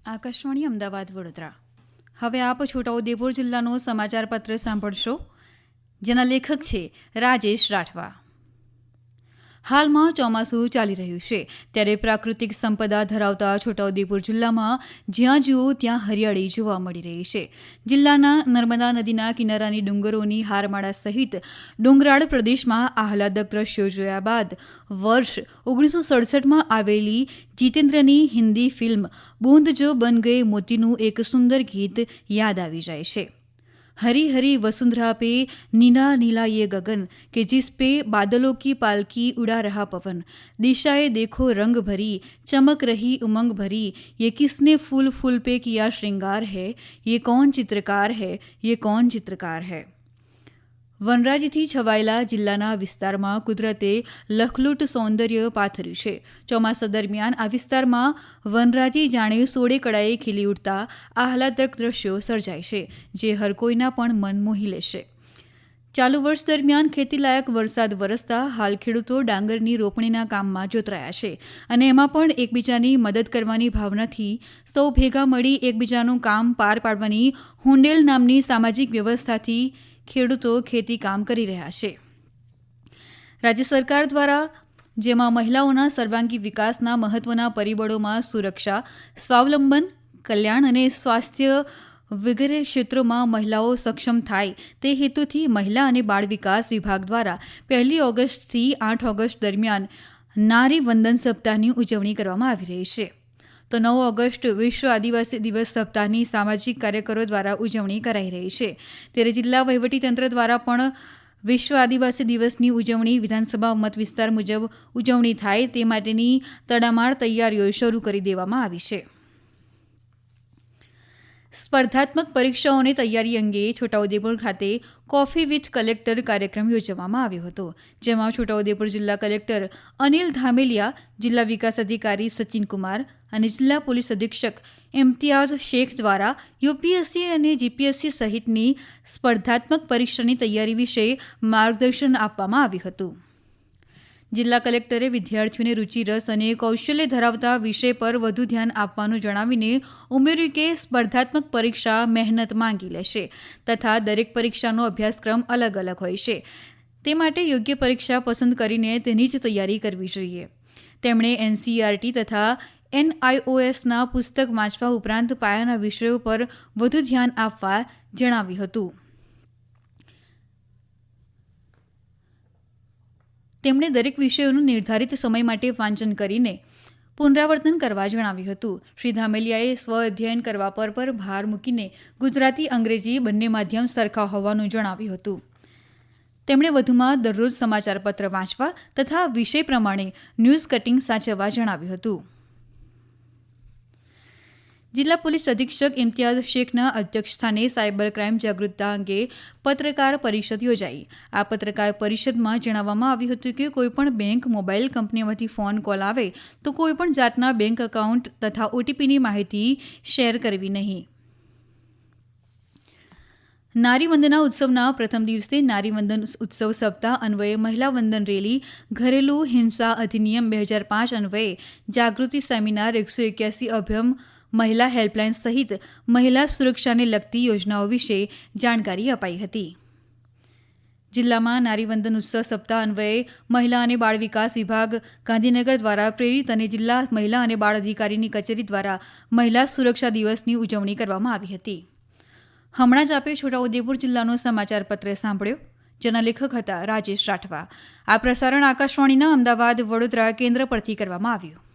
આકાશવાણી અમદાવાદ વડોદરા. હવે આપ છોટાઉદેપુર જિલ્લાનો સમાચાર પત્ર સાંભળશો, જેના લેખક છે રાજેશ રાઠવા. હાલમાં ચોમાસું ચાલી રહ્યું છે, ત્યારે પ્રાકૃતિક સંપદા ધરાવતા છોટાઉદેપુર જિલ્લામાં જ્યાં જુઓ ત્યાં હરિયાળી જોવા મળી રહી છે. જિલ્લાના નર્મદા નદીના કિનારાની ડુંગરોની હારમાળા સહિત ડુંગરાળ પ્રદેશમાં આહલાદક દ્રશ્યો જોયા બાદ વર્ષ 1967માં આવેલી જીતેન્દ્રની હિન્દી ફિલ્મ બૂંદ જો બન ગયે મોતીનું એક સુંદર ગીત યાદ આવી જાય છે. हरी हरी वसुंधरा पे नीला नीला ये गगन के जिस पे बादलों की पालकी उड़ा रहा पवन, दिशाएं देखो रंग भरी चमक रही उमंग भरी, ये किसने फूल फूल पे किया श्रृंगार है, ये कौन चित्रकार है, ये कौन चित्रकार है. વનરાજીથી છવાયેલા જિલ્લાના વિસ્તારમાં કુદરતે લખલૂટ સૌંદર્ય પાથર્યું છે. ચોમાસા દરમિયાન આ વિસ્તારમાં વનરાજી જાણે સોળે કળાએ ખીલી ઉઠતા આહલાદક દ્રશ્યો સર્જાય છે, જે હર કોઈના પણ મન મોહી લેશે. ચાલુ વર્ષ દરમિયાન ખેતીલાયક વરસાદ વરસતા હાલ ખેડૂતો ડાંગરની રોપણીના કામમાં જોતરાયા છે, અને એમાં પણ એકબીજાની મદદ કરવાની ભાવનાથી સૌ ભેગા મળી એકબીજાનું કામ પાર પાડવાની હુંડેલ નામની સામાજિક વ્યવસ્થાથી ખેડૂતો ખેતી કામ કરી રહ્યા છે. રાજ્ય સરકાર દ્વારા જેમાં મહિલાઓના સર્વાંગી વિકાસના મહત્વના પરિબળોમાં સુરક્ષા, સ્વાવલંબન, કલ્યાણ અને સ્વાસ્થ્ય વગેરે ક્ષેત્રોમાં મહિલાઓ સક્ષમ થાય તે હેતુથી મહિલા અને બાળ વિકાસ વિભાગ દ્વારા 1 ઓગસ્ટથી 8 ઓગસ્ટ દરમિયાન નારી વંદન સપ્તાહની ઉજવણી કરવામાં આવી રહી છે. તો 9 ઓગસ્ટ વિશ્વ આદિવાસી દિવસ સપ્તાહની સામાજિક કાર્યકરો દ્વારા ઉજવણી કરાઈ રહી છે. ત્યારે જિલ્લા વહીવટીતંત્ર દ્વારા પણ વિશ્વ આદિવાસી દિવસની ઉજવણી વિધાનસભા મત વિસ્તાર મુજબ ઉજવણી થાય તે માટેની તડામાર તૈયારીઓ શરૂ કરી દેવામાં આવી છે. સ્પર્ધાત્મક પરીક્ષાઓની તૈયારી અંગે છોટાઉદેપુર ખાતે કોફી વિથ કલેક્ટર કાર્યક્રમ યોજવામાં આવ્યો હતો, જેમાં છોટાઉદેપુર જિલ્લા કલેક્ટર અનિલ ધામેલિયા, જિલ્લા વિકાસ અધિકારી સચિન કુમાર અને જિલ્લા પોલીસ અધિક્ષક ઇમ્તિયાઝ શેખ દ્વારા યુપીએસસી અને જીપીએસસી સહિતની સ્પર્ધાત્મક પરીક્ષાની તૈયારી વિશે માર્ગદર્શન આપવામાં આવ્યું હતું. જિલ્લા કલેક્ટરે વિદ્યાર્થીઓને રુચિ, રસ અને કૌશલ્ય ધરાવતા વિષય પર વધુ ધ્યાન આપવાનું જણાવીને ઉમેર્યું કે સ્પર્ધાત્મક પરીક્ષા મહેનત માંગી લેશે તથા દરેક પરીક્ષાનો અભ્યાસક્રમ અલગ અલગ હોય છે. તે માટે યોગ્ય પરીક્ષા પસંદ કરીને તેની જ તૈયારી કરવી જોઈએ. તેમણે એનસીઈઆરટી તથા એનઆઈઓએસના પુસ્તક વાંચવા ઉપરાંત પાયાના વિષયો પર વધુ ધ્યાન આપવા જણાવ્યું હતું. તેમણે દરેક વિષયોનું નિર્ધારિત સમય માટે વાંચન કરીને પુનરાવર્તન કરવા જણાવ્યું હતું. શ્રી ધામેલિયાએ સ્વ અધ્યયન કરવા પર ભાર મૂકીને ગુજરાતી, અંગ્રેજી બંને માધ્યમ સરખા હોવાનું જણાવ્યું હતું. તેમણે વધુમાં દરરોજ સમાચાર પત્ર વાંચવા તથા વિષય પ્રમાણે ન્યૂઝ કટિંગ સાચવવા જણાવ્યું હતું. જિલ્લા પોલીસ અધિક્ષક ઇમ્તિયાઝ શેખના અધ્યક્ષસ્થાને સાયબર ક્રાઇમ જાગૃતતા અંગે પત્રકાર પરિષદ યોજાઈ. આ પત્રકાર પરિષદમાં જણાવવામાં આવ્યું હતું કે કોઈપણ બેંક, મોબાઈલ કંપનીમાંથી ફોન કોલ આવે તો કોઈપણ જાતના બેંક એકાઉન્ટ તથા ઓટીપીની માહિતી શેર કરવી નહીં. નારી વંદના ઉત્સવના પ્રથમ દિવસે નારી વંદન ઉત્સવ સપ્તાહ અન્વયે મહિલા વંદન રેલી, ઘરેલું હિંસા અધિનિયમ 2005 અન્વયે જાગૃતિ સેમિનાર, 181 અભયમ મહિલા હેલ્પલાઇન સહિત મહિલા સુરક્ષાને લગતી યોજનાઓ વિશે જાણકારી અપાઈ હતી. જિલ્લામાં નારીવંદન ઉત્સવ સપ્તાહ અન્વયે મહિલા અને બાળ વિકાસ વિભાગ ગાંધીનગર દ્વારા પ્રેરિત અને જિલ્લા મહિલા અને બાળ અધિકારીની કચેરી દ્વારા મહિલા સુરક્ષા દિવસની ઉજવણી કરવામાં આવી હતી. હમણાં જ આપે છોટાઉદેપુર જિલ્લાનો સમાચાર પત્ર સાંભળ્યો, જેના લેખક હતા રાજેશ રાઠવા. આ પ્રસારણ આકાશવાણીના અમદાવાદ વડોદરા કેન્દ્ર પરથી કરવામાં આવ્યું.